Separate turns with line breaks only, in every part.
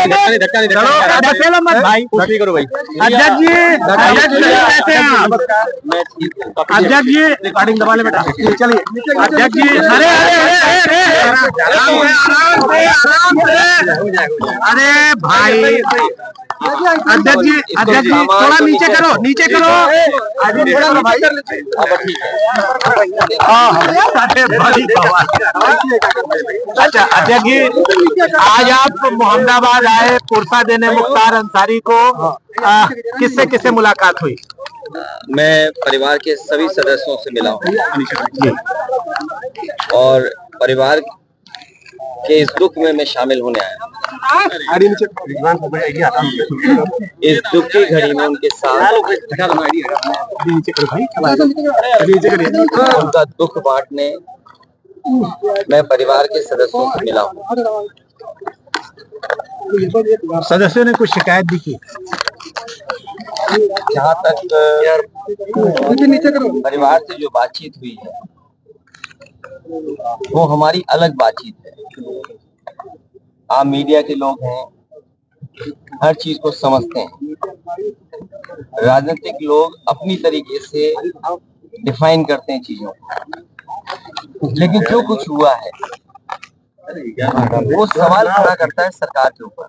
चलो मत भाई, करो भाई। अध्यक्ष जी, अध्यक्ष जी रिकॉर्डिंग दबा ले बेटा। चलिए अध्यक्ष जी, अरे अरे भाई अध्यक्ष जी थोड़ा नीचे करो, नीचे करो। अच्छा अध्यक्ष जी, आज आप मोहम्मदाबाद आए पुरसा देने मुख्तार अंसारी को, किससे किससे मुलाकात हुई?
मैं परिवार के सभी सदस्यों से मिला हूँ और परिवार के इस दुख में मैं शामिल होने आया। इस दुख की घड़ी में उनके साथ उनका दुख बांटने मैं परिवार के सदस्यों से मिला हूँ।
सदस्यों ने कुछ शिकायत भी की।
जहाँ तक परिवार से जो बातचीत हुई है वो हमारी अलग बातचीत है। आप मीडिया के लोग हैं, हर चीज को समझते हैं। राजनीतिक लोग अपनी तरीके से डिफाइन करते हैं चीजों को, लेकिन जो कुछ हुआ है वो सवाल खड़ा करता है सरकार के ऊपर।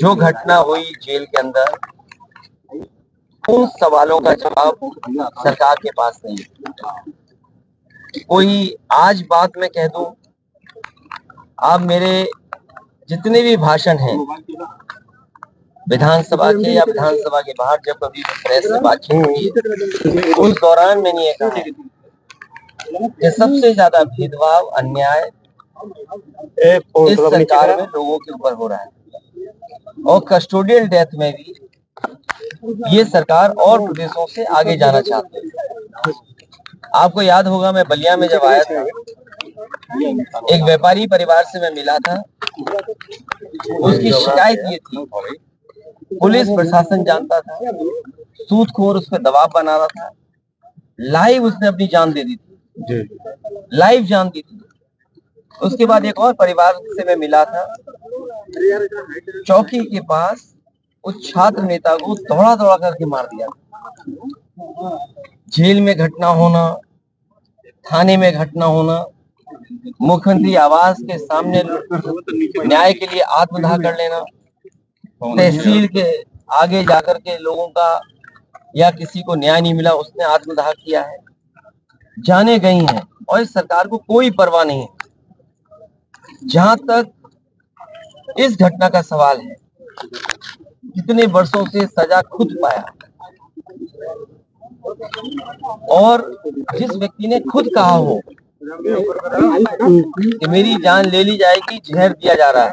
जो घटना हुई जेल के अंदर, उन सवालों का जवाब सरकार के पास नहीं है। कोई आज बात मैं कह दूं, आप मेरे जितने भी भाषण हैं विधानसभा के या विधानसभा के बाहर जब कभी प्रेस से बातचीत हुई, उस दौरान मैंने ये कहा कि सबसे ज्यादा भेदभाव, अन्याय इस सरकार में लोगों के ऊपर हो रहा है और कस्टोडियल डेथ में भी ये सरकार और प्रदेशों से आगे जाना चाहती है। आपको याद होगा मैं बलिया में जब आया था, एक व्यापारी परिवार से मैं मिला था। उसकी शिकायत ये थी, पुलिस प्रशासन जानता था, सूदखोर उस पर दबाव बना रहा था। लाइव उसने अपनी जान दे दी थी, लाइव जान दी थी। उसके बाद एक और परिवार से मैं मिला था, चौकी के पास उस छात्र नेता को दौड़ा दौड़ा करके मार दिया। जेल में घटना होना, थाने में घटना होना, मुख्यमंत्री आवास के सामने न्याय के लिए आत्मदाह कर लेना, तहसील के आगे जाकर के लोगों का या किसी को न्याय नहीं मिला उसने आत्मदाह किया है, जाने गई हैं और इस सरकार को कोई परवाह नहीं है। जहां तक इस घटना का सवाल है, कितने वर्षों से सजा खुद पाया और जिस व्यक्ति ने खुद कहा हो कि मेरी जान ले ली जाएगी, जहर दिया जा रहा है,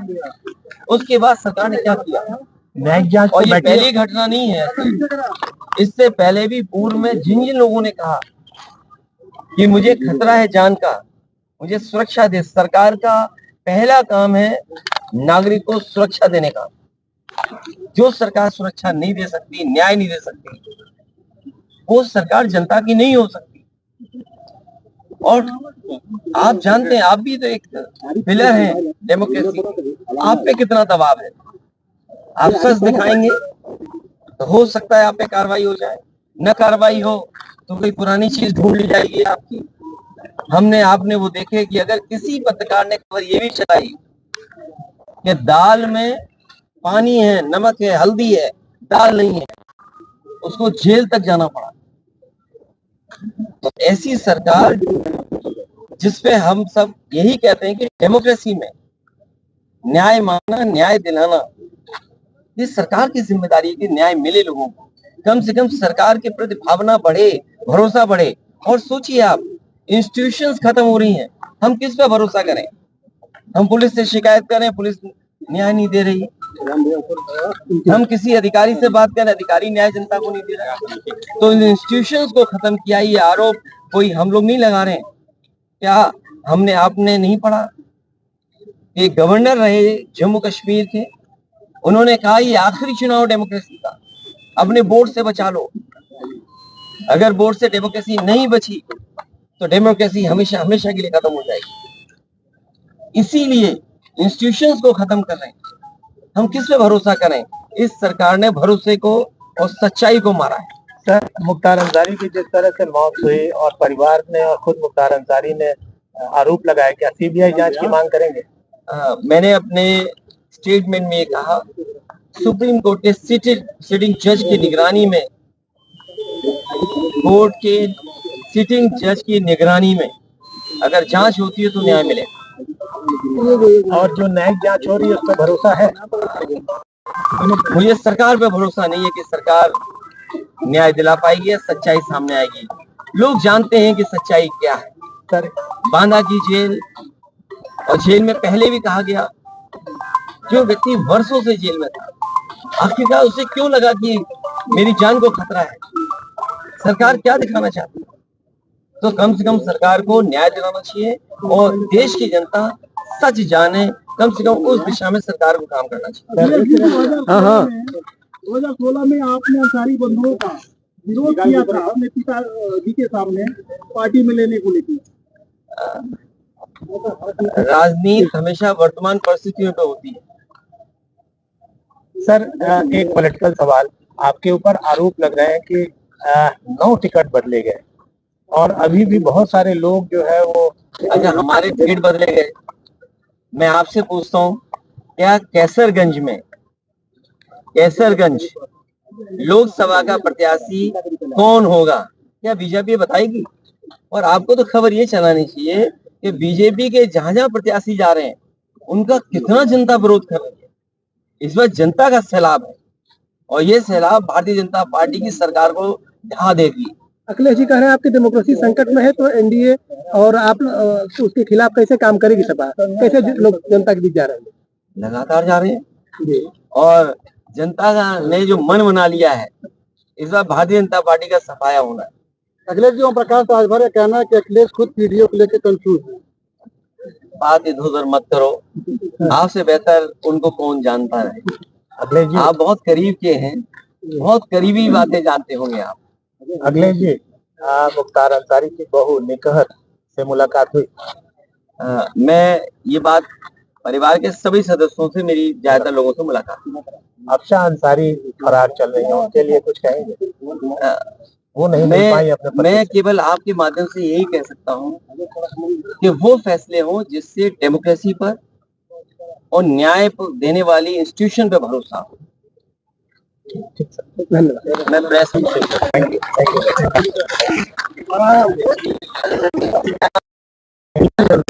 उसके बाद सरकार ने क्या किया? और ये पहली घटना नहीं है, इससे पहले भी पूर्व में जिन जिन लोगों ने कहा कि मुझे खतरा है जान का, मुझे सुरक्षा दे, सरकार का पहला काम है नागरिक को सुरक्षा देने का। जो सरकार सुरक्षा नहीं दे सकती, न्याय नहीं दे सकती, वो सरकार जनता की नहीं हो सकती। और आप जानते हैं, आप भी तो एक पिलर हैं डेमोक्रेसी, आप पे कितना दबाव है। आप सच दिखाएंगे तो हो सकता है आप पे कार्रवाई हो जाए, न कार्रवाई हो तो कोई पुरानी चीज ढूंढ ली जाएगी आपकी। हमने आपने वो देखे कि अगर किसी पत्रकार ने खबर ये भी चलाई कि दाल में पानी है, नमक है, हल्दी है, दाल नहीं है, उसको जेल तक जाना पड़ा। तो ऐसी सरकार जिसपे हम सब यही कहते हैं कि डेमोक्रेसी में न्याय मांगना, न्याय दिलाना, ये सरकार की जिम्मेदारी है कि न्याय मिले लोगों को। कम से कम सरकार के प्रति भावना बढ़े, भरोसा बढ़े। और सोचिए आप, इंस्टीट्यूशंस खत्म हो रही हैं, हम किस पे भरोसा करें? हम पुलिस से शिकायत करें, पुलिस न्याय नहीं दे रही। हम किसी अधिकारी से बात करें, अधिकारी न्याय जनता को नहीं दे रहा। तो इन इंस्टीट्यूशंस को खत्म किया, ये आरोप कोई हम लोग नहीं लगा रहे हैं। क्या हमने आपने नहीं पढ़ा? ये गवर्नर रहे जम्मू कश्मीर के, उन्होंने कहा ये आखिरी चुनाव डेमोक्रेसी का, अपने वोट से बचा लो। अगर वोट से डेमोक्रेसी नहीं बची तो डेमोक्रेसी हमेशा हमेशा के लिए खत्म हो जाएगी। इसीलिए इंस्टीट्यूशंस को खत्म कर रहे हैं। हम किस पे भरोसा करें? इस सरकार ने भरोसे को और सच्चाई को मारा है।
सर, मुख्तार अंसारी की जिस तरह से मौत हुई और परिवार ने और खुद मुख्तार अंसारी ने आरोप लगाया, क्या सीबीआई जांच की मांग करेंगे?
मैंने अपने स्टेटमेंट में ये कहा, सुप्रीम कोर्ट के सिटिंग जज की निगरानी में, कोर्ट के सिटिंग जज की निगरानी में अगर जांच होती है तो न्याय मिलेगा।
और जो न्यायिक जांच हो रही है उस पर भरोसा है?
मुझे सरकार पे भरोसा नहीं है कि सरकार न्याय दिला पाएगी या सच्चाई सामने आएगी। लोग जानते हैं कि सच्चाई क्या है।
सर,
बांदा की जेल और जेल में पहले भी कहा गया, जो व्यक्ति वर्षों से जेल में था, आखिरकार उसे क्यों लगा कि मेरी जान को खतरा है? सरकार क्या दिखाना चाहती है? तो कम से कम सरकार को न्याय दिलाना चाहिए और देश की जनता सच जाने, कम से कम उस दिशा में सरकार को काम करना चाहिए।
2016 में आपने अंसारी बंधुओं का विरोध किया था अपने पिताजी के सामने पार्टी में लेने को लेकर।
राजनीति हमेशा वर्तमान परिस्थितियों पे होती है।
सर, एक पॉलिटिकल सवाल, आपके ऊपर आरोप लग रहे हैं कि 9 टिकट बदले गए और अभी भी बहुत सारे लोग जो है वो।
अच्छा, हमारे टिकट बदले गए? मैं आपसे पूछता हूँ, क्या कैसरगंज लोकसभा का प्रत्याशी कौन होगा? क्या बीजेपी बताएगी? और आपको तो खबर ये चलानी चाहिए कि बीजेपी के जहां जहां प्रत्याशी जा रहे हैं उनका कितना जनता विरोध कर रही है। इस बार जनता का सैलाब है और ये सैलाब भारतीय जनता पार्टी की सरकार को ढहा देगी।
अखिलेश जी कह रहे हैं आपकी डेमोक्रेसी संकट में है, तो एनडीए और आप उसके खिलाफ कैसे काम करेगी सपा? कैसे लोग जनता के बीच जा रहे हैं?
लगातार जा रहे हैं और जनता ने जो मन बना लिया है, इस बार भारतीय जनता पार्टी का सफाया होना है।
अखिलेश जी, ओम प्रकाश राजभर का कहना है कि अखिलेश खुद पीडीओ को लेकर कंफ्यूज है।
बात इधर उधर मत करो, आपसे बेहतर उनको कौन जानता है।
अखिलेश जी,
आप बहुत करीब के हैं, बहुत करीबी बातें जानते होंगे आप।
अखिलेश जी, मुख्तार अंसारी की बहू निकहत से मुलाकात हुई?
मैं ये बात परिवार के सभी सदस्यों से, मेरी ज्यादातर लोगों से मुलाकात हुई।
अफशाह अंसारी फरार चल रही है, उनके लिए कुछ कहेंगे? वो नहीं मिल पाई अपने।
मैं केवल आपके माध्यम से यही कह सकता हूँ कि वो फैसले हों जिससे डेमोक्रेसी पर और न्याय देने वाली इंस्टीट्यूशन पर भरोसा हो।
धन्यवाद।
मैं प्रेस
थैंक यू।